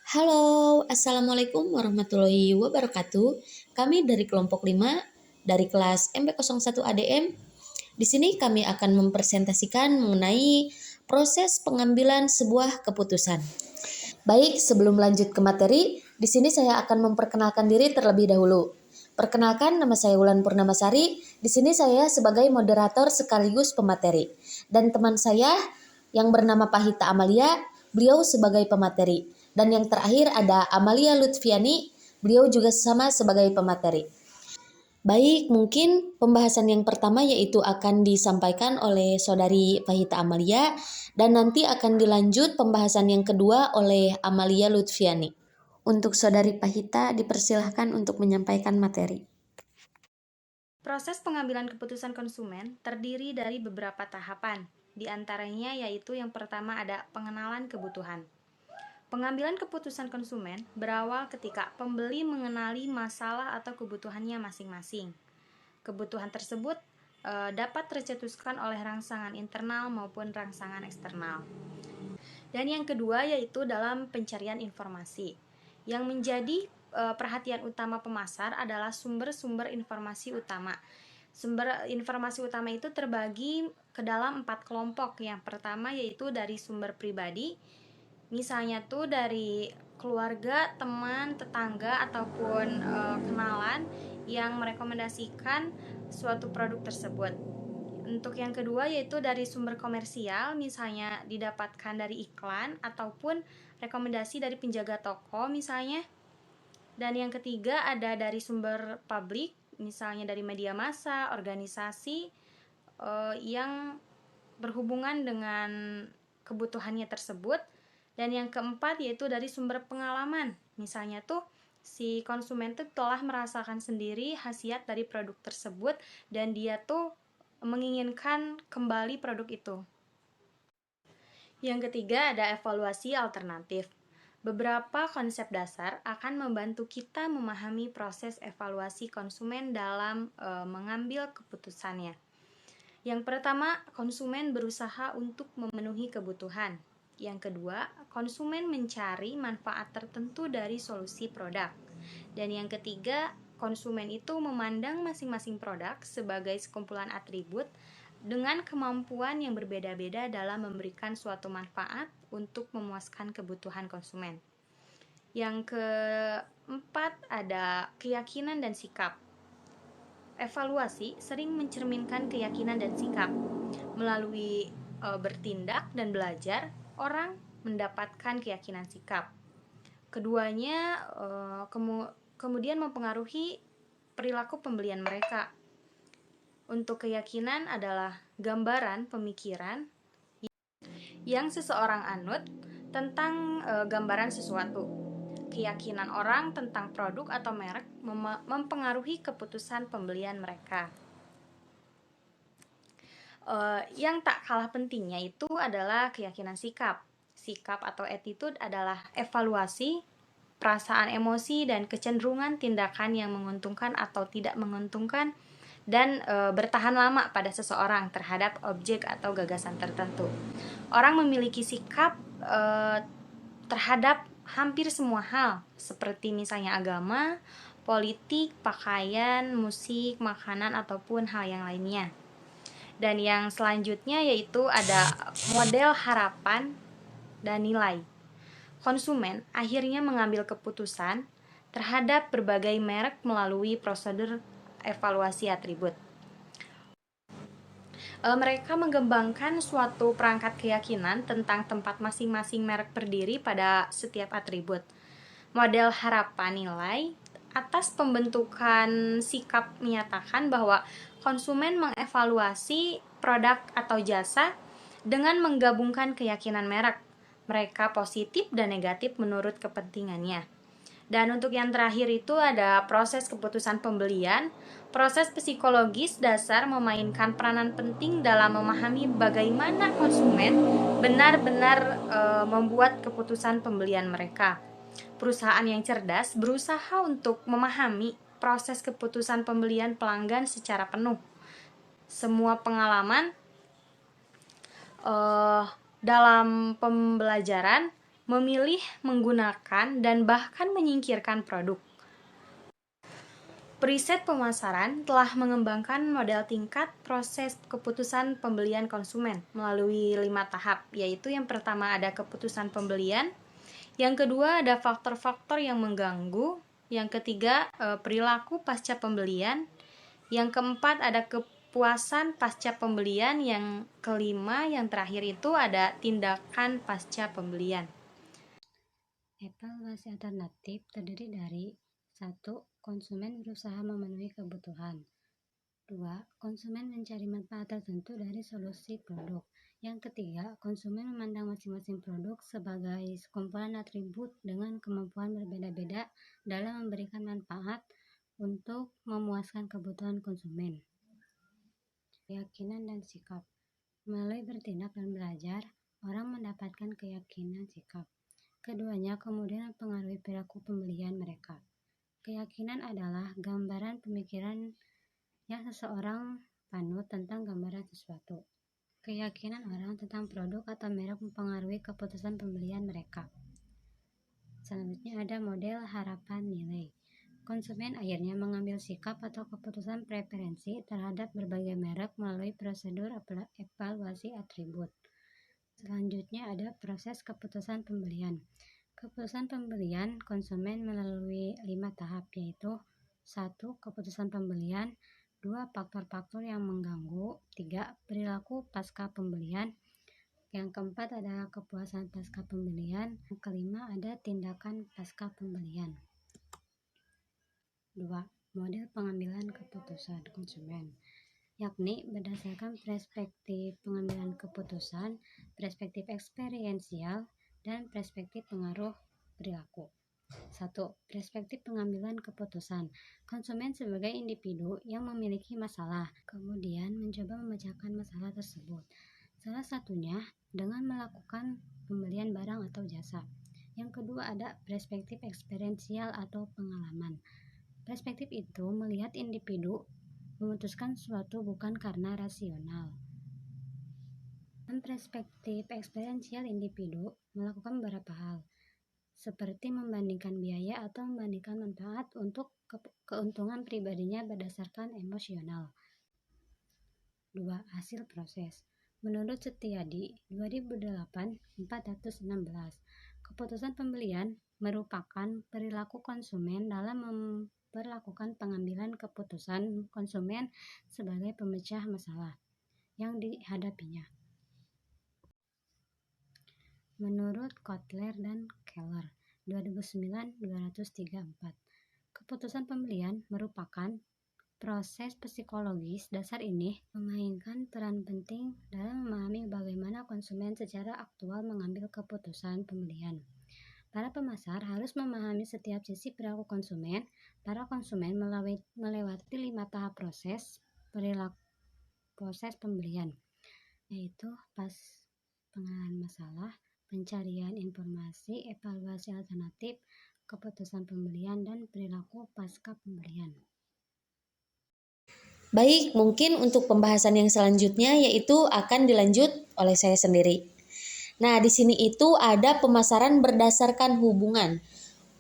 Halo, Assalamualaikum warahmatullahi wabarakatuh. Kami dari kelompok 5 dari kelas MP01 ADM. Di sini kami akan mempresentasikan mengenai proses pengambilan sebuah keputusan. Baik, sebelum lanjut ke materi, di sini saya akan memperkenalkan diri terlebih dahulu. Perkenalkan, nama saya Wulan Purnamasari. Di sini saya sebagai moderator sekaligus pemateri. Dan teman saya yang bernama Pahita Amalia, beliau sebagai pemateri. Dan yang terakhir ada Amalia Lutfiani, beliau juga sama sebagai pemateri. Baik, mungkin pembahasan yang pertama yaitu akan disampaikan oleh Saudari Pahita Amalia dan nanti akan dilanjut pembahasan yang kedua oleh Amalia Lutfiani. Untuk Saudari Pahita dipersilahkan untuk menyampaikan materi. Proses pengambilan keputusan konsumen terdiri dari beberapa tahapan. Di antaranya yaitu yang pertama ada pengenalan kebutuhan. Pengambilan keputusan konsumen berawal ketika pembeli mengenali masalah atau kebutuhannya masing-masing. Kebutuhan tersebut dapat tercetuskan oleh rangsangan internal maupun rangsangan eksternal. Dan yang kedua yaitu dalam pencarian informasi. Yang menjadi perhatian utama pemasar adalah sumber-sumber informasi utama. Sumber informasi utama itu terbagi ke dalam 4 kelompok. Yang pertama yaitu dari sumber pribadi, misalnya tuh dari keluarga, teman, tetangga, ataupun kenalan yang merekomendasikan suatu produk tersebut. Untuk yang kedua yaitu dari sumber komersial, misalnya didapatkan dari iklan ataupun rekomendasi dari penjaga toko misalnya. Dan yang ketiga ada dari sumber publik, misalnya dari media massa, organisasi yang berhubungan dengan kebutuhannya tersebut. Dan yang keempat yaitu dari sumber pengalaman, misalnya tuh si konsumen tuh telah merasakan sendiri khasiat dari produk tersebut dan dia tuh menginginkan kembali produk itu. Yang ketiga ada evaluasi alternatif. Beberapa konsep dasar akan membantu kita memahami proses evaluasi konsumen dalam mengambil keputusannya. Yang pertama, konsumen berusaha untuk memenuhi kebutuhan. Yang kedua, konsumen mencari manfaat tertentu dari solusi produk. Dan yang ketiga, konsumen itu memandang masing-masing produk sebagai sekumpulan atribut dengan kemampuan yang berbeda-beda dalam memberikan suatu manfaat untuk memuaskan kebutuhan konsumen. Yang keempat ada keyakinan dan sikap. Evaluasi sering mencerminkan keyakinan dan sikap. Melalui bertindak dan belajar, orang mendapatkan keyakinan sikap. Keduanya kemudian mempengaruhi perilaku pembelian mereka. Untuk keyakinan adalah gambaran pemikiran yang seseorang anut tentang gambaran sesuatu. Keyakinan orang tentang produk atau merek mempengaruhi keputusan pembelian mereka. Yang tak kalah pentingnya itu adalah keyakinan sikap. Sikap atau attitude adalah evaluasi perasaan, emosi, dan kecenderungan tindakan yang menguntungkan atau tidak menguntungkan dan bertahan lama pada seseorang terhadap objek atau gagasan tertentu. Orang memiliki sikap terhadap hampir semua hal, seperti misalnya agama, politik, pakaian, musik, makanan, ataupun hal yang lainnya. Dan yang selanjutnya yaitu ada model harapan dan nilai. Konsumen akhirnya mengambil keputusan terhadap berbagai merek melalui prosedur evaluasi atribut. Mereka mengembangkan suatu perangkat keyakinan tentang tempat masing-masing merek berdiri pada setiap atribut. Model harapan nilai atas pembentukan sikap menyatakan bahwa konsumen mengevaluasi produk atau jasa dengan menggabungkan keyakinan merek. Mereka positif dan negatif menurut kepentingannya. Dan untuk yang terakhir itu ada proses keputusan pembelian. Proses psikologis dasar memainkan peranan penting dalam memahami bagaimana konsumen benar-benar membuat keputusan pembelian mereka. Perusahaan yang cerdas berusaha untuk memahami proses keputusan pembelian pelanggan secara penuh. Semua pengalaman dalam pembelajaran memilih, menggunakan, dan bahkan menyingkirkan produk. Periset pemasaran telah mengembangkan model tingkat proses keputusan pembelian konsumen melalui 5 tahap, yaitu yang pertama ada keputusan pembelian, yang kedua ada faktor-faktor yang mengganggu, yang ketiga perilaku pasca pembelian, yang keempat ada kepuasan pasca pembelian, yang kelima yang terakhir itu ada tindakan pasca pembelian. Evaluasi alternatif terdiri dari 1. Konsumen berusaha memenuhi kebutuhan. 2. Konsumen mencari manfaat tertentu dari solusi produk. Yang ketiga, konsumen memandang masing-masing produk sebagai sekumpulan atribut dengan kemampuan berbeda-beda dalam memberikan manfaat untuk memuaskan kebutuhan konsumen. Keyakinan dan sikap. Melalui bertindak dan belajar, orang mendapatkan keyakinan sikap. Keduanya kemudian mempengaruhi perilaku pembelian mereka. Keyakinan adalah gambaran pemikiran yang seseorang panut tentang gambaran sesuatu. Keyakinan orang tentang produk atau merek mempengaruhi keputusan pembelian mereka. Selanjutnya ada model harapan nilai. Konsumen akhirnya mengambil sikap atau keputusan preferensi terhadap berbagai merek melalui prosedur evaluasi atribut. Selanjutnya ada proses keputusan pembelian. Keputusan pembelian konsumen melalui 5 tahap, yaitu 1. Keputusan pembelian, 2. Faktor-faktor yang mengganggu, 3. Perilaku pasca pembelian, yang keempat ada kepuasan pasca pembelian, yang kelima ada tindakan pasca pembelian. 2. Model pengambilan keputusan konsumen, yakni berdasarkan perspektif pengambilan keputusan, perspektif eksperiensial, dan perspektif pengaruh perilaku. 1. Perspektif pengambilan keputusan. Konsumen sebagai individu yang memiliki masalah, kemudian mencoba memecahkan masalah tersebut. Salah satunya dengan melakukan pembelian barang atau jasa. Yang kedua ada perspektif eksperiensial atau pengalaman. Perspektif itu melihat individu memutuskan sesuatu bukan karena rasional. Dalam perspektif eksperiensial, individu melakukan beberapa hal, seperti membandingkan biaya atau membandingkan manfaat untuk keuntungan pribadinya berdasarkan emosional. 2. Hasil proses. Menurut Setiadi, 2008-416, keputusan pembelian merupakan perilaku konsumen dalam memperlakukan pengambilan keputusan konsumen sebagai pemecah masalah yang dihadapinya. Menurut Kotler dan Keller, 2009-234, keputusan pembelian merupakan proses psikologis dasar. Ini memainkan peran penting dalam memahami bagaimana konsumen secara aktual mengambil keputusan pembelian. Para pemasar harus memahami setiap sisi perilaku konsumen. Para konsumen melewati 5 tahap proses pembelian, yaitu pengenalan masalah, pencarian informasi, evaluasi alternatif, keputusan pembelian, dan perilaku pasca pembelian. Baik, mungkin untuk pembahasan yang selanjutnya yaitu akan dilanjut oleh saya sendiri. Nah, di sini itu ada pemasaran berdasarkan hubungan.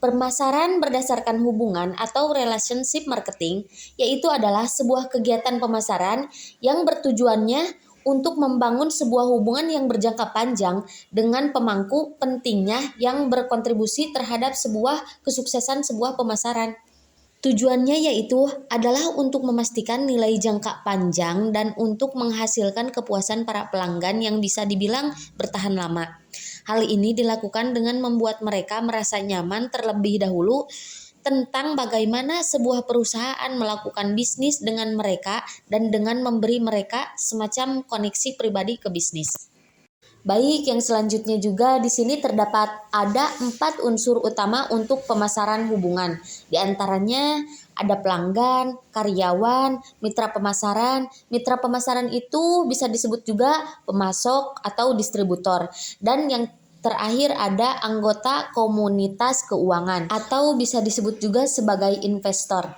Pemasaran berdasarkan hubungan atau relationship marketing yaitu adalah sebuah kegiatan pemasaran yang bertujuannya untuk membangun sebuah hubungan yang berjangka panjang dengan pemangku pentingnya yang berkontribusi terhadap sebuah kesuksesan sebuah pemasaran. Tujuannya yaitu adalah untuk memastikan nilai jangka panjang dan untuk menghasilkan kepuasan para pelanggan yang bisa dibilang bertahan lama. Hal ini dilakukan dengan membuat mereka merasa nyaman terlebih dahulu tentang bagaimana sebuah perusahaan melakukan bisnis dengan mereka dan dengan memberi mereka semacam koneksi pribadi ke bisnis. Baik, yang selanjutnya juga di sini terdapat ada 4 unsur utama untuk pemasaran hubungan. Di antaranya ada pelanggan, karyawan, mitra pemasaran. Mitra pemasaran itu bisa disebut juga pemasok atau distributor. Dan yang terakhir ada anggota komunitas keuangan atau bisa disebut juga sebagai investor.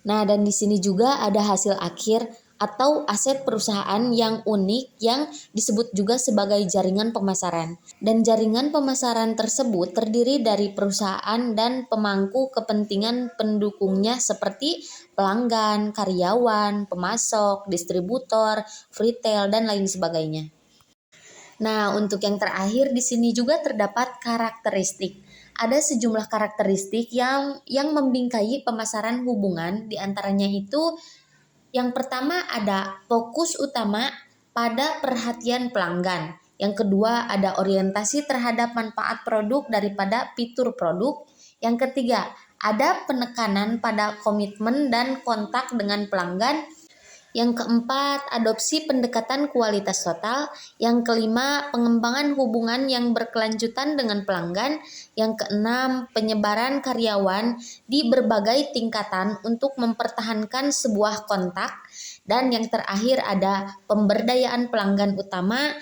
Nah, dan di sini juga ada hasil akhir atau aset perusahaan yang unik yang disebut juga sebagai jaringan pemasaran. Dan jaringan pemasaran tersebut terdiri dari perusahaan dan pemangku kepentingan pendukungnya seperti pelanggan, karyawan, pemasok, distributor, retail, dan lain sebagainya. Nah, untuk yang terakhir di sini juga terdapat karakteristik. Ada sejumlah karakteristik yang membingkai pemasaran hubungan, di antaranya itu yang pertama ada fokus utama pada perhatian pelanggan. Yang kedua ada orientasi terhadap manfaat produk daripada fitur produk. Yang ketiga ada penekanan pada komitmen dan kontak dengan pelanggan. Yang keempat, adopsi pendekatan kualitas total. Yang kelima, pengembangan hubungan yang berkelanjutan dengan pelanggan. Yang keenam, penyebaran karyawan di berbagai tingkatan untuk mempertahankan sebuah kontak. Dan yang terakhir ada pemberdayaan pelanggan utama,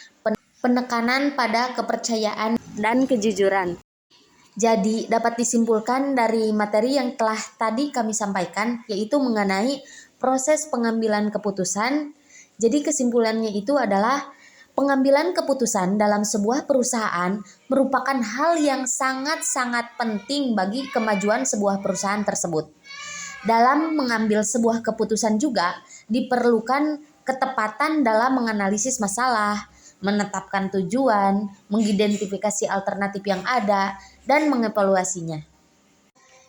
penekanan pada kepercayaan dan kejujuran. Jadi dapat disimpulkan dari materi yang telah tadi kami sampaikan, yaitu mengenai proses pengambilan keputusan. Jadi kesimpulannya itu adalah pengambilan keputusan dalam sebuah perusahaan merupakan hal yang sangat-sangat penting bagi kemajuan sebuah perusahaan tersebut. Dalam mengambil sebuah keputusan juga diperlukan ketepatan dalam menganalisis masalah, menetapkan tujuan, mengidentifikasi alternatif yang ada, dan mengevaluasinya.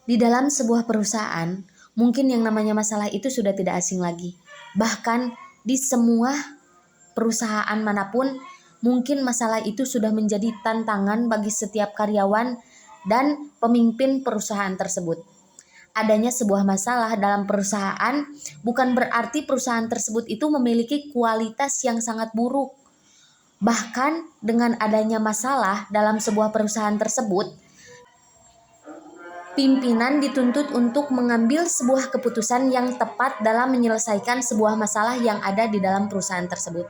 Di dalam sebuah perusahaan, mungkin yang namanya masalah itu sudah tidak asing lagi. Bahkan di semua perusahaan manapun, mungkin masalah itu sudah menjadi tantangan bagi setiap karyawan dan pemimpin perusahaan tersebut. Adanya sebuah masalah dalam perusahaan bukan berarti perusahaan tersebut itu memiliki kualitas yang sangat buruk. Bahkan dengan adanya masalah dalam sebuah perusahaan tersebut, pimpinan dituntut untuk mengambil sebuah keputusan yang tepat dalam menyelesaikan sebuah masalah yang ada di dalam perusahaan tersebut.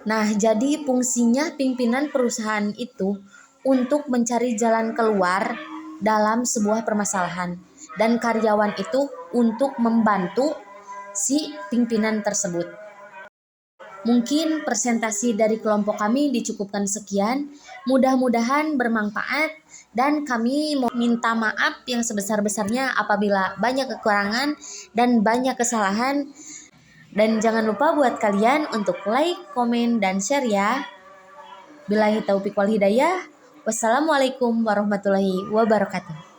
Nah, jadi fungsinya pimpinan perusahaan itu untuk mencari jalan keluar dalam sebuah permasalahan, dan karyawan itu untuk membantu si pimpinan tersebut. Mungkin presentasi dari kelompok kami dicukupkan sekian. Mudah-mudahan bermanfaat, dan kami mau minta maaf yang sebesar-besarnya apabila banyak kekurangan dan banyak kesalahan. Dan jangan lupa buat kalian untuk like, komen, dan share ya. Billahi taufiq wal hidayah. Wassalamualaikum warahmatullahi wabarakatuh.